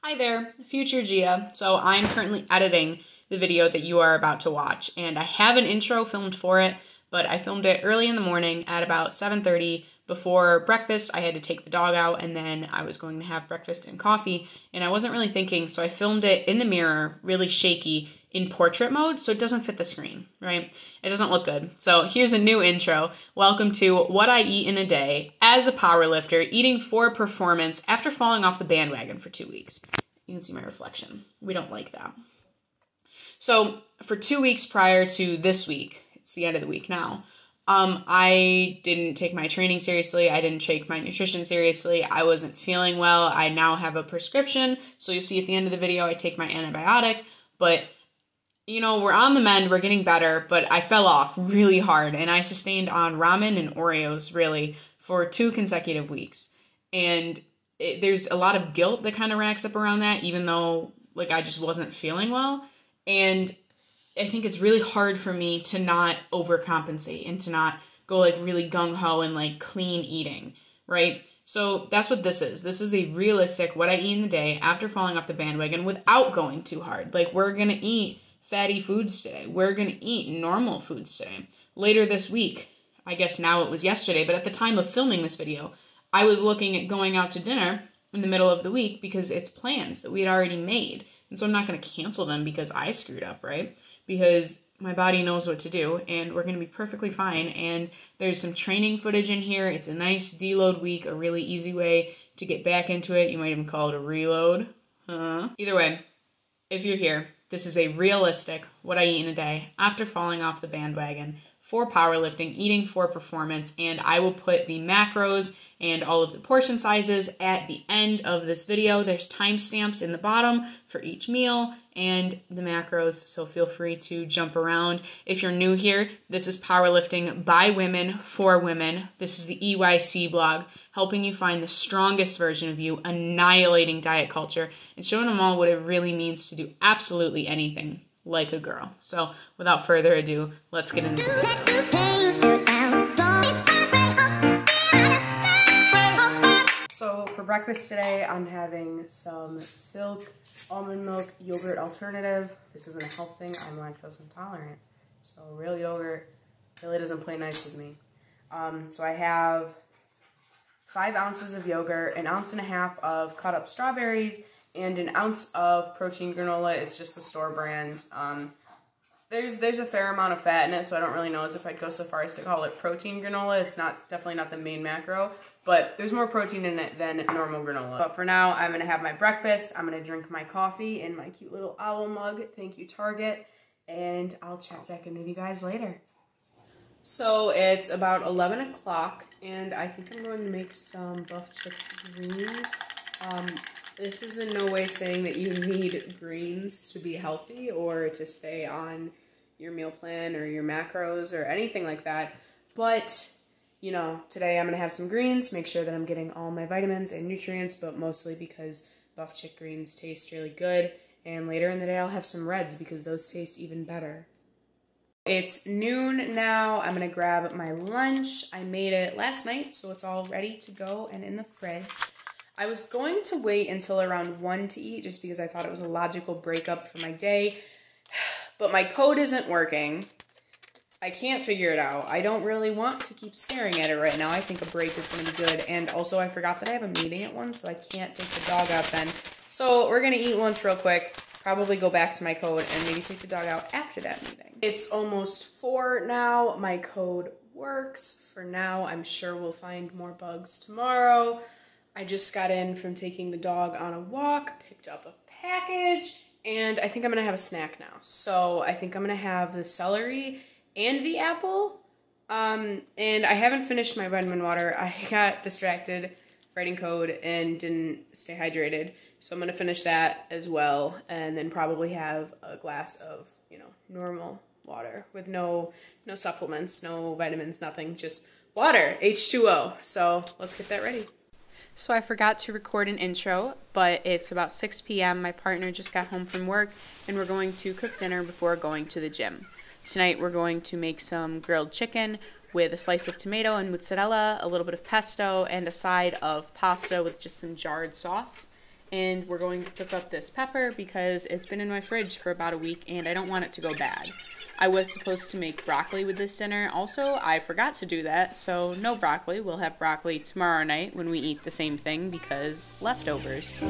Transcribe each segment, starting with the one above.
Hi there, future Gia. So I'm currently editing the video that you are about to watch, and I have an intro filmed for it, but I filmed it early in the morning at about 7:30 before breakfast. I had to take the dog out, and then I was going to have breakfast and coffee, and I wasn't really thinking, so I filmed it in the mirror, really shaky, in portrait mode, so it doesn't fit the screen, right? It doesn't look good. So here's a new intro. Welcome to what I eat in a day as a powerlifter, eating for performance after falling off the bandwagon for 2 weeks. You can see my reflection. We don't like that. So for 2 weeks prior to this week, it's the end of the week now, I didn't take my training seriously. I didn't take my nutrition seriously. I wasn't feeling well. I now have a prescription. So you'll see at the end of the video, I take my antibiotic, but you know, we're on the mend, we're getting better, but I fell off really hard, and I sustained on ramen and Oreos, really, for 2 consecutive weeks. And there's a lot of guilt that kind of racks up around that, even though, like, I just wasn't feeling well. And I think it's really hard for me to not overcompensate and to not go, like, really gung-ho and, like, clean eating, right? So that's what this is. This is a realistic what I eat in the day after falling off the bandwagon without going too hard. Like, we're gonna eat fatty foods today. We're going to eat normal foods today. Later this week, I guess now it was yesterday, but at the time of filming this video, I was looking at going out to dinner in the middle of the week because it's plans that we had already made. And so I'm not going to cancel them because I screwed up, right? Because my body knows what to do and we're going to be perfectly fine. And there's some training footage in here. It's a nice deload week, a really easy way to get back into it. You might even call it a reload. Either way, if you're here, this is a realistic what I eat in a day after falling off the bandwagon for powerlifting, eating for performance, and I will put the macros and all of the portion sizes at the end of this video. There's timestamps in the bottom for each meal and the macros, so feel free to jump around. If you're new here, this is powerlifting by women for women. This is the TheEYCBlog, helping you find the strongest version of you, annihilating diet culture, and showing them all what it really means to do absolutely anything like a girl. So without further ado, let's get into the video. So for breakfast today, I'm having some Silk almond milk yogurt alternative. This isn't a health thing, I'm lactose intolerant. So real yogurt really doesn't play nice with me. So I have 5 ounces of yogurt, 1.5 ounces of cut up strawberries, and 1 ounce of protein granola. It's just the store brand. There's a fair amount of fat in it, so I don't really know if I'd go so far as to call it protein granola. It's definitely not the main macro, but there's more protein in it than normal granola. But for now, I'm gonna have my breakfast. I'm gonna drink my coffee in my cute little owl mug. Thank you, Target. And I'll check back in with you guys later. So it's about 11 o'clock, and I think I'm going to make some buff chicken greens. This is in no way saying that you need greens to be healthy or to stay on your meal plan or your macros or anything like that. But, you know, today I'm going to have some greens, make sure that I'm getting all my vitamins and nutrients, but mostly because buff chick greens taste really good. And later in the day I'll have some reds because those taste even better. It's noon now. I'm going to grab my lunch. I made it last night, so it's all ready to go and in the fridge. I was going to wait until around 1 to eat just because I thought it was a logical breakup for my day, but my code isn't working. I can't figure it out. I don't really want to keep staring at it right now. I think a break is going to be good, and also I forgot that I have a meeting at 1, so I can't take the dog out then. So we're going to eat lunch real quick, probably go back to my code, and maybe take the dog out after that meeting. It's almost 4 now. My code works. For now, I'm sure we'll find more bugs tomorrow. I just got in from taking the dog on a walk, picked up a package, and I think I'm gonna have a snack now. So I think I'm gonna have the celery and the apple. And I haven't finished my vitamin water. I got distracted writing code and didn't stay hydrated. So I'm gonna finish that as well, and then probably have a glass of, you know, normal water with no supplements, no vitamins, nothing, just water, H2O. So let's get that ready. So I forgot to record an intro, but it's about 6 p.m. My partner just got home from work, and we're going to cook dinner before going to the gym. Tonight we're going to make some grilled chicken with a slice of tomato and mozzarella, a little bit of pesto, and a side of pasta with just some jarred sauce. and we're going to cook up this pepper because it's been in my fridge for about a week and I don't want it to go bad. I was supposed to make broccoli with this dinner. Also, I forgot to do that, so no broccoli. We'll have broccoli tomorrow night when we eat the same thing because leftovers.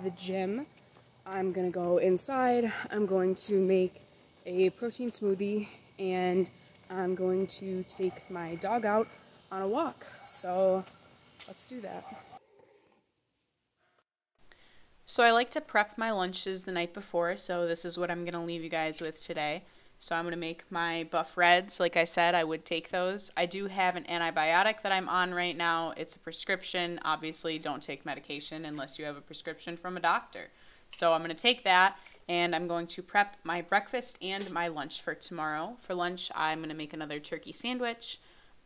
The gym. I'm gonna go inside. I'm going to make a protein smoothie and I'm going to take my dog out on a walk. So let's do that. So I like to prep my lunches the night before, so this is what I'm gonna leave you guys with today. So I'm gonna make my Buff Reds. Like I said, I would take those. I do have an antibiotic that I'm on right now. It's a prescription. Obviously, don't take medication unless you have a prescription from a doctor. So I'm gonna take that, and I'm going to prep my breakfast and my lunch for tomorrow. For lunch, I'm gonna make another turkey sandwich.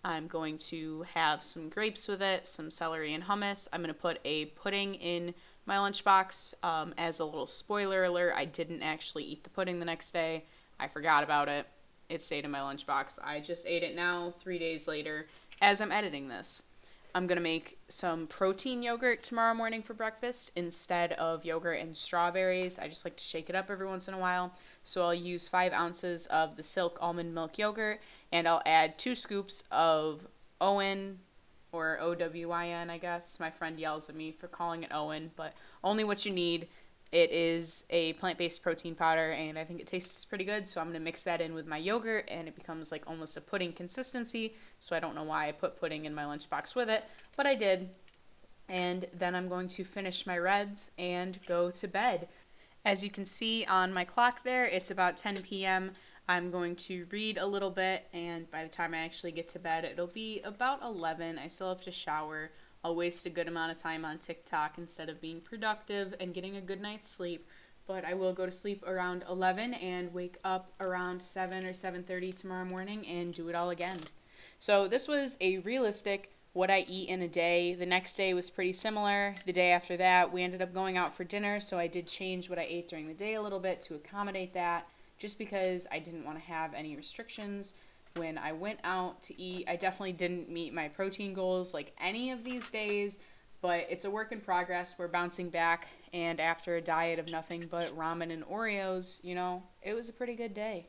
I'm going to have some grapes with it, some celery and hummus. I'm gonna put a pudding in my lunchbox. As a little spoiler alert, I didn't actually eat the pudding the next day. I forgot about it. It stayed in my lunchbox. I just ate it now, 3 days later, as I'm editing this. I'm going to make some protein yogurt tomorrow morning for breakfast instead of yogurt and strawberries. I just like to shake it up every once in a while. So I'll use 5 ounces of the Silk almond milk yogurt, and I'll add 2 scoops of Owen, or O-W-I-N, I guess. My friend yells at me for calling it Owen, but only what you need. It is a plant-based protein powder, and I think it tastes pretty good, so I'm going to mix that in with my yogurt, and it becomes like almost a pudding consistency, so I don't know why I put pudding in my lunchbox with it, but I did. And then I'm going to finish my Reds and go to bed. As you can see on my clock there, it's about 10 p.m. I'm going to read a little bit, and by the time I actually get to bed, it'll be about 11. I still have to shower. I'll waste a good amount of time on TikTok instead of being productive and getting a good night's sleep. But I will go to sleep around 11 and wake up around 7 or 7:30 tomorrow morning and do it all again. So this was a realistic what I eat in a day. The next day was pretty similar. The day after that, we ended up going out for dinner, so I did change what I ate during the day a little bit to accommodate that. just because I didn't want to have any restrictions when I went out to eat. I definitely didn't meet my protein goals like any of these days, but it's a work in progress. We're bouncing back, and after a diet of nothing but ramen and Oreos, you know, it was a pretty good day.